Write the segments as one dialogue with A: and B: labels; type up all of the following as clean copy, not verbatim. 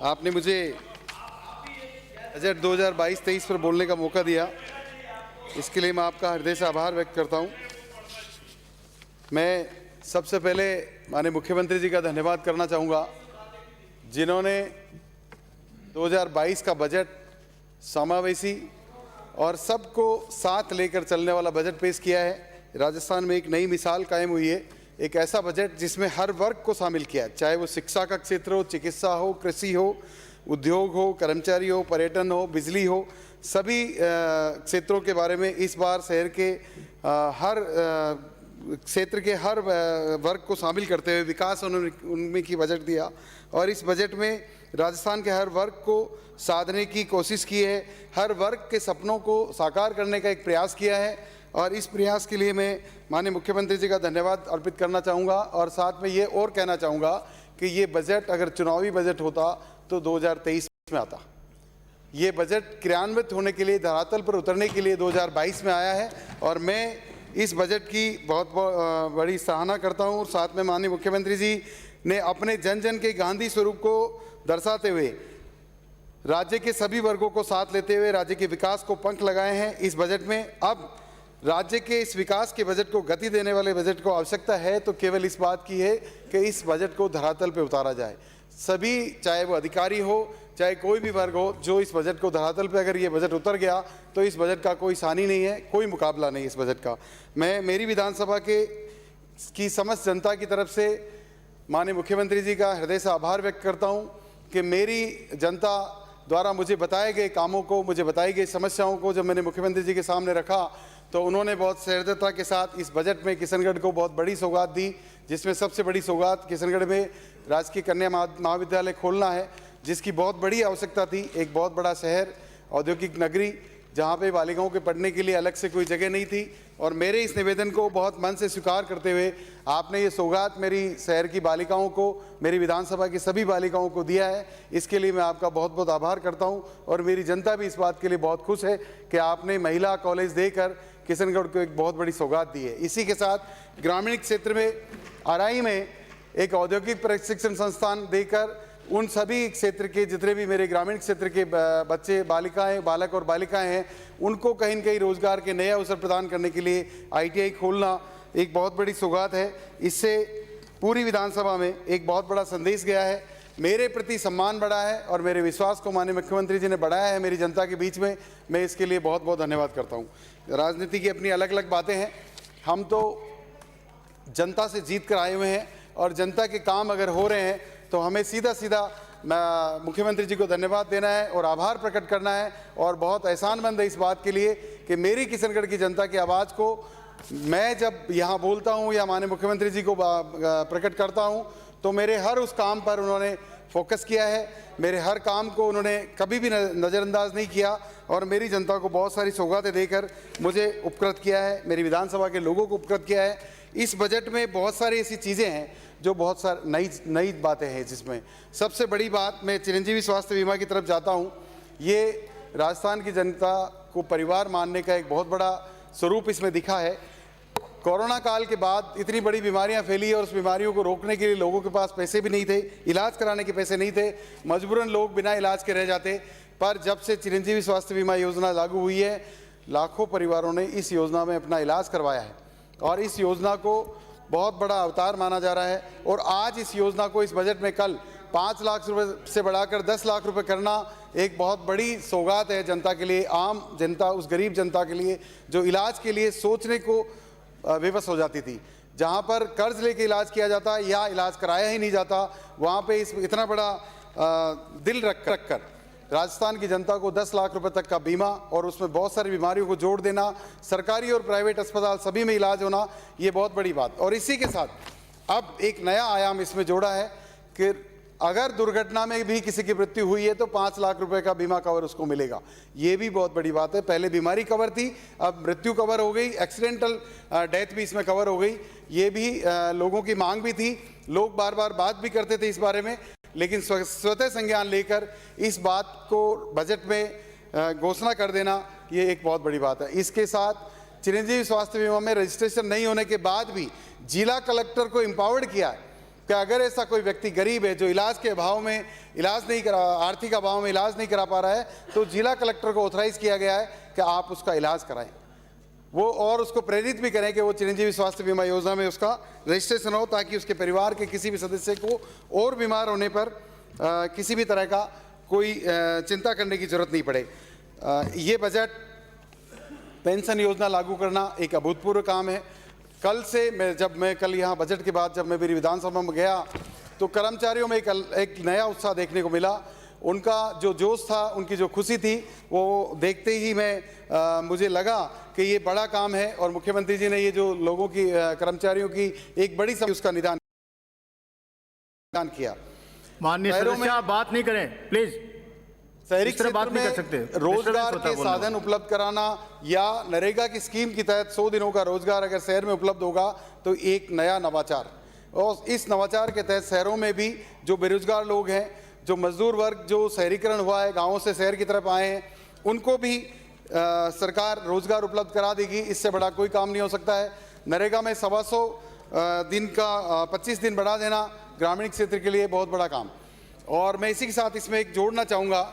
A: आपने मुझे बजट 2022-23 पर बोलने का मौका दिया, इसके लिए मैं आपका हृदय से आभार व्यक्त करता हूं। मैं सबसे पहले माननीय मुख्यमंत्री जी का धन्यवाद करना चाहूँगा, जिन्होंने 2022 का बजट समावेशी और सबको साथ लेकर चलने वाला बजट पेश किया है। राजस्थान में एक नई मिसाल कायम हुई है, एक ऐसा बजट जिसमें हर वर्ग को शामिल किया, चाहे वो शिक्षा का क्षेत्र हो, चिकित्सा हो, कृषि हो, उद्योग हो, कर्मचारी हो, पर्यटन हो, बिजली हो, सभी क्षेत्रों के बारे में इस बार शहर के हर क्षेत्र के हर वर्ग को शामिल करते हुए विकास उनमें की बजट दिया। और इस बजट में राजस्थान के हर वर्ग को साधने की कोशिश की है, हर वर्ग के सपनों को साकार करने का एक प्रयास किया है। और इस प्रयास के लिए मैं माननीय मुख्यमंत्री जी का धन्यवाद अर्पित करना चाहूँगा। और साथ में ये और कहना चाहूँगा कि ये बजट अगर चुनावी बजट होता तो 2023 में आता। ये बजट क्रियान्वित होने के लिए, धरातल पर उतरने के लिए 2022 में आया है और मैं इस बजट की बहुत बड़ी सराहना करता हूँ। और साथ में माननीय मुख्यमंत्री जी ने अपने जन जन के गांधी स्वरूप को दर्शाते हुए राज्य के सभी वर्गों को साथ लेते हुए राज्य के विकास को पंख लगाए हैं इस बजट में। अब राज्य के इस विकास के बजट को गति देने वाले बजट को आवश्यकता है तो केवल इस बात की है कि इस बजट को धरातल पर उतारा जाए। सभी, चाहे वो अधिकारी हो, चाहे कोई भी वर्ग हो, जो इस बजट को धरातल पे अगर ये बजट उतर गया तो इस बजट का कोई सानी नहीं है, कोई मुकाबला नहीं इस बजट का। मैं मेरी विधानसभा की समस्त जनता की तरफ से माननीय मुख्यमंत्री जी का हृदय से आभार व्यक्त करता हूं कि मेरी जनता द्वारा मुझे बताए गए कामों को, मुझे बताई गई समस्याओं को जब मैंने मुख्यमंत्री जी के सामने रखा तो उन्होंने बहुत सहृदयता के साथ इस बजट में किशनगढ़ को बहुत बड़ी सौगात दी, जिसमें सबसे बड़ी सौगात किशनगढ़ में राजकीय कन्या महाविद्यालय खोलना है, जिसकी बहुत बड़ी आवश्यकता थी। एक बहुत बड़ा शहर, औद्योगिक नगरी, जहाँ पे बालिकाओं के पढ़ने के लिए अलग से कोई जगह नहीं थी। और मेरे इस निवेदन को बहुत मन से स्वीकार करते हुए आपने ये सौगात मेरी शहर की बालिकाओं को, मेरी विधानसभा की सभी बालिकाओं को दिया है। इसके लिए मैं आपका बहुत बहुत आभार करता हूँ। और मेरी जनता भी इस बात के लिए बहुत खुश है कि आपने महिला कॉलेज देकर किशनगढ़ को एक बहुत बड़ी सौगात दी है। इसी के साथ ग्रामीण क्षेत्र में आराई में एक औद्योगिक प्रशिक्षण संस्थान देकर उन सभी क्षेत्र के जितने भी मेरे ग्रामीण क्षेत्र के बच्चे, बालिकाएं, बालक और बालिकाएं हैं, उनको कहीं न कहीं रोजगार के नए अवसर प्रदान करने के लिए ITI खोलना एक बहुत बड़ी सौगात है। इससे पूरी विधानसभा में एक बहुत बड़ा संदेश गया है, मेरे प्रति सम्मान बढ़ा है और मेरे विश्वास को माननीय मुख्यमंत्री जी ने बढ़ाया है मेरी जनता के बीच में। मैं इसके लिए बहुत बहुत धन्यवाद करता हूँ। राजनीति की अपनी अलग अलग बातें हैं, हम तो जनता से जीत कर आए हुए हैं और जनता के काम अगर हो रहे हैं तो हमें सीधा सीधा मुख्यमंत्री जी को धन्यवाद देना है और आभार प्रकट करना है। और बहुत एहसानमंद है इस बात के लिए कि मेरी किशनगढ़ की जनता की आवाज़ को मैं जब यहाँ बोलता हूँ या माननीय मुख्यमंत्री जी को प्रकट करता हूँ तो मेरे हर उस काम पर उन्होंने फोकस किया है, मेरे हर काम को उन्होंने कभी भी नज़रअंदाज नहीं किया और मेरी जनता को बहुत सारी सौगातें देकर मुझे उपकृत किया है, मेरी विधानसभा के लोगों को उपकृत किया है। इस बजट में बहुत सारी ऐसी चीज़ें हैं जो बहुत सारी नई बातें हैं, जिसमें सबसे बड़ी बात, मैं चिरंजीवी स्वास्थ्य बीमा की तरफ जाता हूँ। ये राजस्थान की जनता को परिवार मानने का एक बहुत बड़ा स्वरूप इसमें दिखा है। कोरोना काल के बाद इतनी बड़ी बीमारियां फैली और उस बीमारियों को रोकने के लिए लोगों के पास पैसे भी नहीं थे, इलाज कराने के पैसे नहीं थे, मजबूरन लोग बिना इलाज के रह जाते। पर जब से चिरंजीवी स्वास्थ्य बीमा योजना लागू हुई है, लाखों परिवारों ने इस योजना में अपना इलाज करवाया है और इस योजना को बहुत बड़ा अवतार माना जा रहा है। और आज इस योजना को इस बजट में कल 5 लाख रुपए से बढ़ाकर 10 लाख रुपए करना एक बहुत बड़ी सौगात है जनता के लिए, आम जनता, उस गरीब जनता के लिए जो इलाज के लिए सोचने को विवश हो जाती थी। जहां पर कर्ज लेके इलाज किया जाता या इलाज कराया ही नहीं जाता, वहां पे इतना बड़ा दिल रख कर राजस्थान की जनता को 10 लाख रुपए तक का बीमा और उसमें बहुत सारी बीमारियों को जोड़ देना, सरकारी और प्राइवेट अस्पताल सभी में इलाज होना, ये बहुत बड़ी बात। और इसी के साथ अब एक नया आयाम इसमें जोड़ा है कि अगर दुर्घटना में भी किसी की मृत्यु हुई है तो 5 लाख रुपए का बीमा कवर उसको मिलेगा। ये भी बहुत बड़ी बात है। पहले बीमारी कवर थी, अब मृत्यु कवर हो गई, एक्सीडेंटल डेथ भी इसमें कवर हो गई। ये भी लोगों की मांग भी थी, लोग बार बार बात भी करते थे इस बारे में, लेकिन स्वतः संज्ञान लेकर इस बात को बजट में घोषणा कर देना, ये एक बहुत बड़ी बात है। इसके साथ चिरंजीवी स्वास्थ्य बीमा में रजिस्ट्रेशन नहीं होने के बाद भी जिला कलेक्टर को एम्पावर्ड किया है कि अगर ऐसा कोई व्यक्ति गरीब है जो इलाज के अभाव में इलाज नहीं करा, आर्थिक अभाव में इलाज नहीं करा पा रहा है, तो जिला कलेक्टर को ऑथराइज किया गया है कि आप उसका इलाज कराएं वो, और उसको प्रेरित भी करें कि वो चिरंजीवी स्वास्थ्य बीमा योजना में उसका रजिस्ट्रेशन हो, ताकि उसके परिवार के किसी भी सदस्य को और बीमार होने पर किसी भी तरह का कोई चिंता करने की जरूरत नहीं पड़े। ये बजट पेंशन योजना लागू करना एक अभूतपूर्व काम है। कल से मैं कल यहाँ बजट के बाद जब मैं मेरी विधानसभा में गया तो कर्मचारियों में एक नया उत्साह देखने को मिला। उनका जो जोश था, उनकी जो खुशी थी, वो देखते ही मुझे लगा कि ये बड़ा काम है और मुख्यमंत्री जी ने ये जो लोगों की कर्मचारियों की एक बड़ी समस्या उसका निदान किया।
B: माननीय सदस्य, आप बात नहीं करें प्लीज।
A: शहरी क्षेत्र में रोजगार के साधन उपलब्ध कराना या नरेगा की स्कीम के तहत 100 दिनों का रोजगार अगर शहर में उपलब्ध होगा तो एक नया नवाचार, और इस नवाचार के तहत शहरों में भी जो बेरोजगार लोग हैं, जो मजदूर वर्ग जो शहरीकरण हुआ है, गांवों से शहर की तरफ आए हैं, उनको भी सरकार रोजगार उपलब्ध करा देगी। इससे बड़ा कोई काम नहीं हो सकता है। नरेगा में 125 दिन का 25 दिन बढ़ा देना ग्रामीण क्षेत्र के लिए बहुत बड़ा काम। और मैं इसी के साथ इसमें एक जोड़ना चाहूँगा,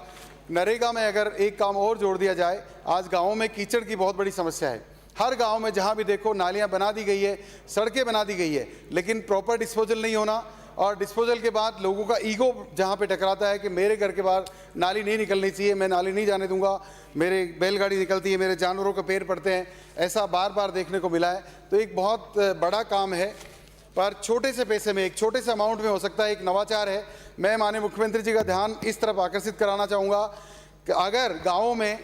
A: नरेगा में अगर एक काम और जोड़ दिया जाए, आज गाँवों में कीचड़ की बहुत बड़ी समस्या है। हर गांव में जहां भी देखो नालियां बना दी गई है, सड़कें बना दी गई है, लेकिन प्रॉपर डिस्पोजल नहीं होना, और डिस्पोजल के बाद लोगों का ईगो जहां पे टकराता है कि मेरे घर के बाहर नाली नहीं निकलनी चाहिए, मैं नाली नहीं जाने दूंगा, मेरे बैलगाड़ी निकलती है, मेरे जानवरों के पैर पड़ते हैं, ऐसा बार बार देखने को मिला है। तो एक बहुत बड़ा काम है, पर छोटे से पैसे में, एक छोटे से अमाउंट में हो सकता है, एक नवाचार है। मैं माननीय मुख्यमंत्री जी का ध्यान इस तरफ आकर्षित कराना चाहूँगा कि अगर गाँवों में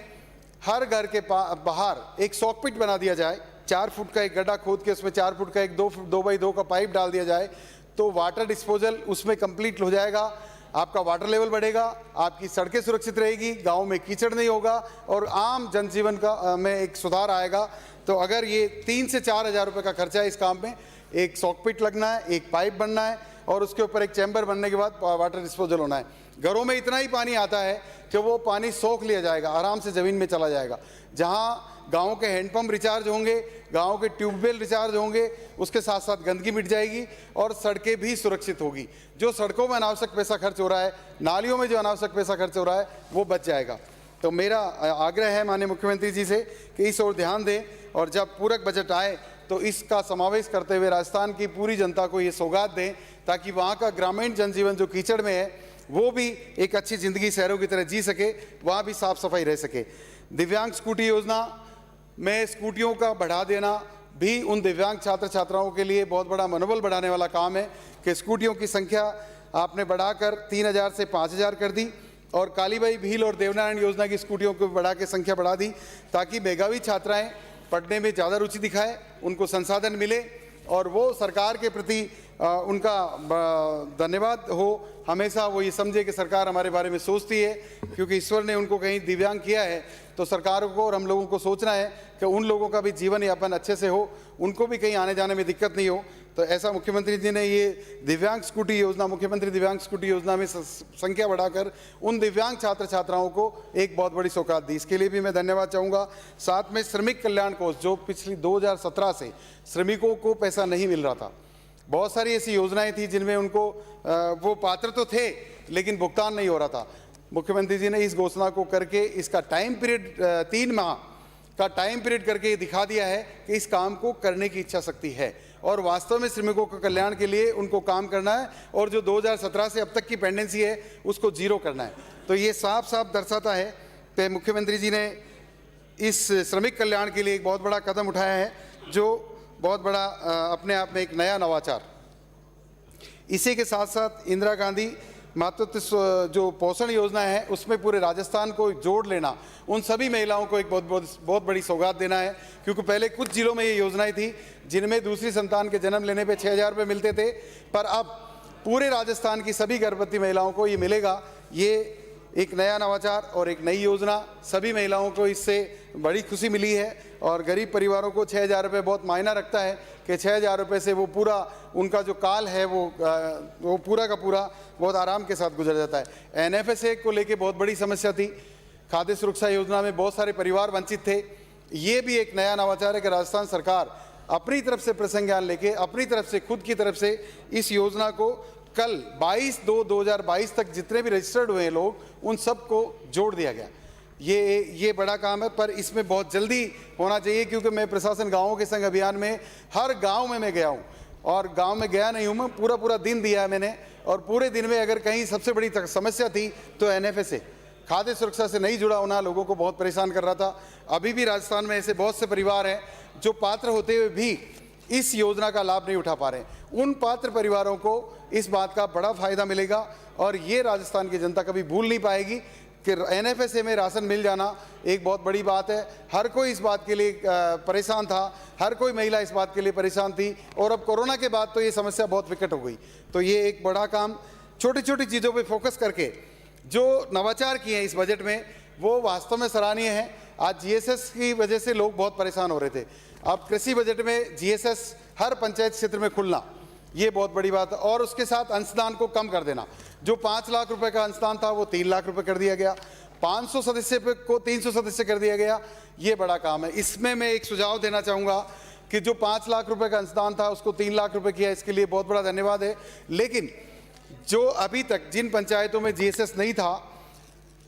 A: हर घर के बाहर एक सॉकपिट बना दिया जाए, 4 फुट का एक गड्ढा खोद के उसमें 4 फुट का एक 2 बाई 2 का पाइप डाल दिया जाए, तो वाटर डिस्पोजल उसमें कंप्लीट हो जाएगा, आपका वाटर लेवल बढ़ेगा, आपकी सड़कें सुरक्षित रहेगी, गांव में कीचड़ नहीं होगा और आम जनजीवन का में एक सुधार आएगा। तो अगर ये 3 से 4 हज़ार रुपये का खर्चा है इस काम में, एक सॉकपिट लगना है, एक पाइप बनना है और उसके ऊपर एक चैम्बर बनने के बाद वाटर डिस्पोजल होना है। घरों में इतना ही पानी आता है कि वो पानी सोख लिया जाएगा, आराम से ज़मीन में चला जाएगा। जहाँ गाँव के हैंडपम्प रिचार्ज होंगे, गाँव के ट्यूबवेल रिचार्ज होंगे, उसके साथ साथ गंदगी मिट जाएगी और सड़कें भी सुरक्षित होगी। जो सड़कों में अनावश्यक पैसा खर्च हो रहा है, नालियों में जो अनावश्यक पैसा खर्च हो रहा है, वो बच जाएगा। तो मेरा आग्रह है माननीय मुख्यमंत्री जी से कि इस ओर ध्यान दें, और जब पूरक बजट आए तो इसका समावेश करते हुए राजस्थान की पूरी जनता को ये सौगात दें, ताकि वहाँ का ग्रामीण जनजीवन जो कीचड़ में है वो भी एक अच्छी ज़िंदगी शहरों की तरह जी सके, वहाँ भी साफ सफाई रह सके। दिव्यांग स्कूटी योजना में स्कूटियों का बढ़ा देना भी उन दिव्यांग छात्र छात्राओं के लिए बहुत बड़ा मनोबल बढ़ाने वाला काम है कि स्कूटियों की संख्या आपने बढ़ाकर 3000 से 5000 कर दी, और कालीबाई भील और देवनारायण योजना की स्कूटियों को बढ़ा के संख्या बढ़ा दी, ताकि मेधावी छात्राएँ पढ़ने में ज़्यादा रुचि दिखाएं, उनको संसाधन मिले और वो सरकार के प्रति उनका धन्यवाद हो, हमेशा वो ये समझे कि सरकार हमारे बारे में सोचती है, क्योंकि ईश्वर ने उनको कहीं दिव्यांग किया है। तो सरकार को और हम लोगों को सोचना है कि उन लोगों का भी जीवन यापन अच्छे से हो, उनको भी कहीं आने जाने में दिक्कत नहीं हो। तो ऐसा मुख्यमंत्री जी ने ये दिव्यांग स्कूटी योजना, मुख्यमंत्री दिव्यांग स्कूटी योजना में संख्या बढ़ाकर उन दिव्यांग छात्र छात्राओं को एक बहुत बड़ी सौगात दी, इसके लिए भी मैं धन्यवाद चाहूँगा। साथ में श्रमिक कल्याण कोष, जो पिछली 2017 से श्रमिकों को पैसा नहीं मिल रहा था, बहुत सारी ऐसी योजनाएं थी जिनमें उनको वो पात्र तो थे लेकिन भुगतान नहीं हो रहा था। मुख्यमंत्री जी ने इस घोषणा को करके इसका टाइम पीरियड 3 माह का टाइम पीरियड करके दिखा दिया है कि इस काम को करने की इच्छा शक्ति है और वास्तव में श्रमिकों के कल्याण के लिए उनको काम करना है, और जो 2017 से अब तक की पेंडेंसी है उसको जीरो करना है। तो ये साफ साफ दर्शाता है कि मुख्यमंत्री जी ने इस श्रमिक कल्याण के लिए एक बहुत बड़ा कदम उठाया है, जो बहुत बड़ा अपने आप में एक नया नवाचार। इसी के साथ साथ इंदिरा गांधी मातृत्व जो पोषण योजना है उसमें पूरे राजस्थान को जोड़ लेना, उन सभी महिलाओं को एक बहुत बड़ी सौगात देना है, क्योंकि पहले कुछ जिलों में ये योजनाएं थी जिनमें दूसरी संतान के जन्म लेने पे 6000 रुपये मिलते थे, पर अब पूरे राजस्थान की सभी गर्भवती महिलाओं को ये मिलेगा। ये एक नया नवाचार और एक नई योजना, सभी महिलाओं को इससे बड़ी खुशी मिली है और गरीब परिवारों को 6000 रुपये बहुत मायना रखता है कि 6000 रुपये से वो पूरा उनका जो काल है वो पूरा का पूरा बहुत आराम के साथ गुजर जाता है। NFSA को लेके बहुत बड़ी समस्या थी, खाद्य सुरक्षा योजना में बहुत सारे परिवार वंचित थे। ये भी एक नया नवाचार है कि राजस्थान सरकार अपनी तरफ से प्रसंज्ञान लेके अपनी तरफ से खुद की तरफ से इस योजना को कल 22/2/2022 तक जितने भी रजिस्टर्ड हुए हैं लोग उन सबको जोड़ दिया गया। ये बड़ा काम है, पर इसमें बहुत जल्दी होना चाहिए, क्योंकि मैं प्रशासन गाँवों के संग अभियान में हर गाँव में मैं गया हूँ, और गांव में गया नहीं हूं मैं, पूरा दिन दिया है मैंने, और पूरे दिन में अगर कहीं सबसे बड़ी समस्या थी तो एनएफएस से, खाद्य सुरक्षा से नहीं जुड़ा होना लोगों को बहुत परेशान कर रहा था। अभी भी राजस्थान में ऐसे बहुत से परिवार हैं जो पात्र होते हुए भी इस योजना का लाभ नहीं उठा पा रहे हैं। उन पात्र परिवारों को इस बात का बड़ा फायदा मिलेगा, और ये राजस्थान की जनता कभी भूल नहीं पाएगी कि एनएफएसए में राशन मिल जाना एक बहुत बड़ी बात है। हर कोई इस बात के लिए परेशान था, हर कोई महिला इस बात के लिए परेशान थी, और अब कोरोना के बाद तो ये समस्या बहुत विकट हो गई। तो ये एक बड़ा काम, छोटी छोटी चीज़ों पे फोकस करके जो नवाचार किए हैं इस बजट में, वो वास्तव में सराहनीय है। आज जीएसएस की वजह से लोग बहुत परेशान हो रहे थे, अब कृषि बजट में जीएसएस हर पंचायत क्षेत्र में खुलना, ये बहुत बड़ी बात है। और उसके साथ अंशदान को कम कर देना, जो 5 लाख रुपए का अंशदान था वो 3 लाख रुपए कर दिया गया, 500 सदस्य को 300 सदस्य कर दिया गया, ये बड़ा काम है। इसमें मैं एक सुझाव देना चाहूँगा कि जो 5 लाख रुपए का अंशदान था उसको 3 लाख रुपए किया, इसके लिए बहुत बड़ा धन्यवाद है। लेकिन जो अभी तक जिन पंचायतों में जीएसएस नहीं था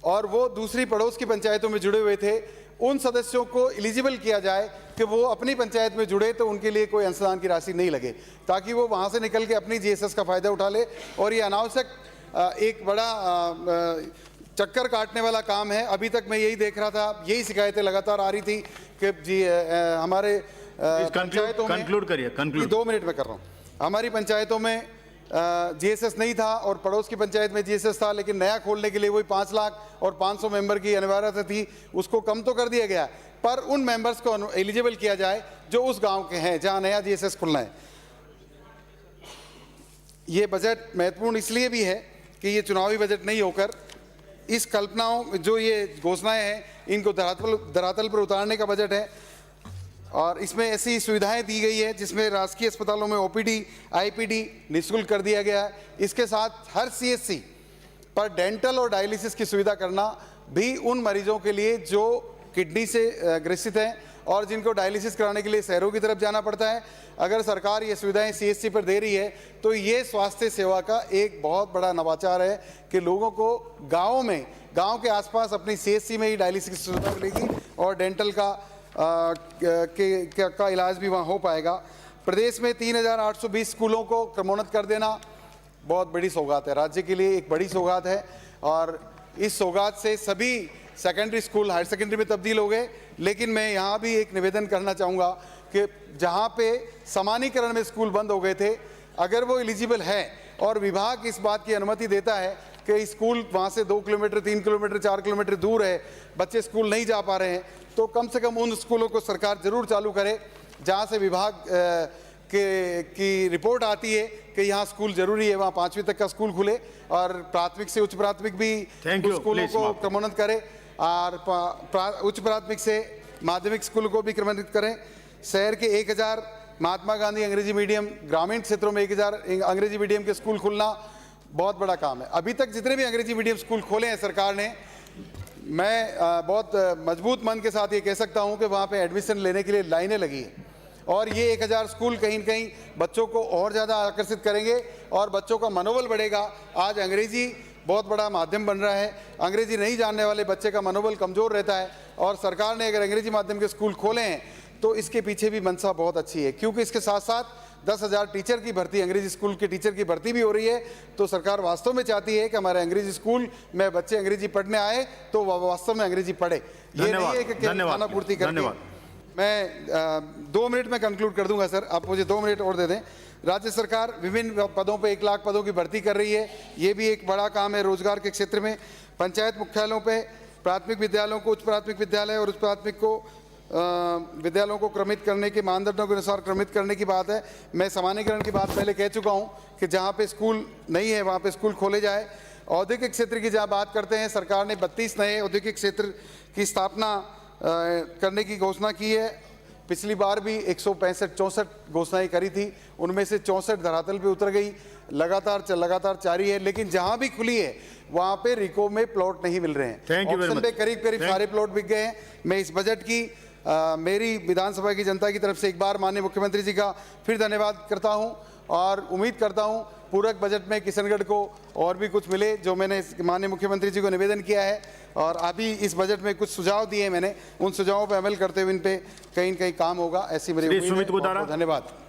A: और वो दूसरी पड़ोस की पंचायतों में जुड़े हुए थे, उन सदस्यों को एलिजिबल किया जाए कि वो अपनी पंचायत में जुड़े, तो उनके लिए कोई अंशदान की राशि नहीं लगे, ताकि वो वहाँ से निकल के अपनी जीएसएस का फायदा उठा ले। और ये अनावश्यक एक बड़ा चक्कर काटने वाला काम है। अभी तक मैं यही देख रहा था, यही शिकायतें लगातार आ रही थी कि जी हमारे पंचायतों में,
B: कंक्लूड करिए, कंक्लूड
A: 2 मिनट में कर रहा हूँ, हमारी पंचायतों में जीएसएस नहीं था और पड़ोस की पंचायत में जीएसएस था, लेकिन नया खोलने के लिए वही 5 लाख और 500 मेंबर की अनिवार्यता थी, उसको कम तो कर दिया गया, पर उन मेंबर्स को एलिजिबल किया जाए जो उस गांव के हैं जहां नया जीएसएस खुलना है। ये बजट महत्वपूर्ण इसलिए भी है कि ये चुनावी बजट नहीं होकर इस कल्पनाओं, जो ये घोषणाएं हैं, इनको धरातल पर उतारने का बजट है। और इसमें ऐसी सुविधाएं दी गई है जिसमें राजकीय अस्पतालों में ओपीडी, आईपीडी निःशुल्क कर दिया गया है। इसके साथ हर सीएचसी पर डेंटल और डायलिसिस की सुविधा करना भी उन मरीजों के लिए जो किडनी से ग्रसित हैं और जिनको डायलिसिस कराने के लिए शहरों की तरफ जाना पड़ता है। अगर सरकार ये सुविधाएं सीएचसी पर दे रही है तो ये स्वास्थ्य सेवा का एक बहुत बड़ा नवाचार है कि लोगों को गाँव में, गाँव के आसपास अपनी सीएचसी में ही डायलिसिस की सुविधा मिलेगी और डेंटल का इलाज भी वहाँ हो पाएगा। प्रदेश में 3820 स्कूलों को क्रमोन्नत कर देना बहुत बड़ी सौगात है, राज्य के लिए एक बड़ी सौगात है। और इस सौगात से सभी सेकेंडरी स्कूल हायर सेकेंडरी में तब्दील हो गए। लेकिन मैं यहाँ भी एक निवेदन करना चाहूँगा कि जहाँ पे समानीकरण में स्कूल बंद हो गए थे, अगर वो एलिजिबल है और विभाग इस बात की अनुमति देता है कि स्कूल वहाँ से 2 किलोमीटर 3 किलोमीटर 4 किलोमीटर दूर है, बच्चे स्कूल नहीं जा पा रहे हैं, तो कम से कम उन स्कूलों को सरकार जरूर चालू करे जहाँ से विभाग की रिपोर्ट आती है कि यहाँ स्कूल जरूरी है, वहाँ 5वीं तक का स्कूल खुले और प्राथमिक से उच्च प्राथमिक भी स्कूलों को क्रमोन्नत करे और उच्च प्राथमिक से माध्यमिक स्कूल को भी क्रमोन्नत करें। शहर के 1000 महात्मा गांधी अंग्रेजी मीडियम, ग्रामीण क्षेत्रों में 1000 अंग्रेजी मीडियम के स्कूल खुलना बहुत बड़ा काम है। अभी तक जितने भी अंग्रेजी मीडियम स्कूल खोले हैं सरकार ने, मैं बहुत मजबूत मन के साथ ये कह सकता हूँ कि वहाँ पे एडमिशन लेने के लिए लाइनें लगी हैं और ये 1000 स्कूल कहीं न कहीं बच्चों को और ज़्यादा आकर्षित करेंगे और बच्चों का मनोबल बढ़ेगा। आज अंग्रेजी बहुत बड़ा माध्यम बन रहा है, अंग्रेजी नहीं जानने वाले बच्चे का मनोबल कमज़ोर रहता है और सरकार ने अगर अंग्रेजी माध्यम के स्कूल खोले हैं तो इसके पीछे भी मंशा बहुत अच्छी है, क्योंकि इसके साथ साथ 10,000 टीचर की भर्ती, अंग्रेजी स्कूल के टीचर की भर्ती भी हो रही है। तो सरकार वास्तव में चाहती है कि हमारे अंग्रेजी स्कूल में बच्चे अंग्रेजी पढ़ने आए तो वास्तव में अंग्रेजी पढ़े, ये नहीं है कि खाना पूर्ति करनी। मैं 2 मिनट में कंक्लूड कर दूंगा सर, आप मुझे 2 मिनट और दे दें। राज्य सरकार विभिन्न पदों पे 1 लाख पदों की भर्ती कर रही है, ये भी एक बड़ा काम है रोजगार के क्षेत्र में। पंचायत मुख्यालयों पे प्राथमिक विद्यालयों को उच्च प्राथमिक विद्यालय और उच्च प्राथमिक को विद्यालयों को क्रमित करने के मानदंडों के अनुसार क्रमित करने की बात है। मैं समानीकरण की बात पहले कह चुका हूँ कि जहाँ पे स्कूल नहीं है वहाँ पे स्कूल खोले जाए। औद्योगिक क्षेत्र की जहाँ बात करते हैं, सरकार ने 32 नए औद्योगिक क्षेत्र की स्थापना करने की घोषणा की है। पिछली बार भी 165-64 घोषणाएं करी थी, उनमें से 64 धरातल पे उतर गई, लगातार जारी है। लेकिन जहां भी खुली है वहां पे रिको में प्लॉट नहीं मिल रहे हैं। ऑप्शन पे करीब सारे प्लॉट बिक गए हैं। मैं इस बजट की मेरी विधानसभा की जनता की तरफ से एक बार माननीय मुख्यमंत्री जी का फिर धन्यवाद करता हूं और उम्मीद करता हूं पूरक बजट में किशनगढ़ को और भी कुछ मिले, जो मैंने माननीय मुख्यमंत्री जी को निवेदन किया है। और अभी इस बजट में कुछ सुझाव दिए मैंने, उन सुझावों पर अमल करते हुए इन पे कहीं न कहीं काम होगा, ऐसी मेरी उम्मीद है।
B: सुमित गुदारा।
A: धन्यवाद।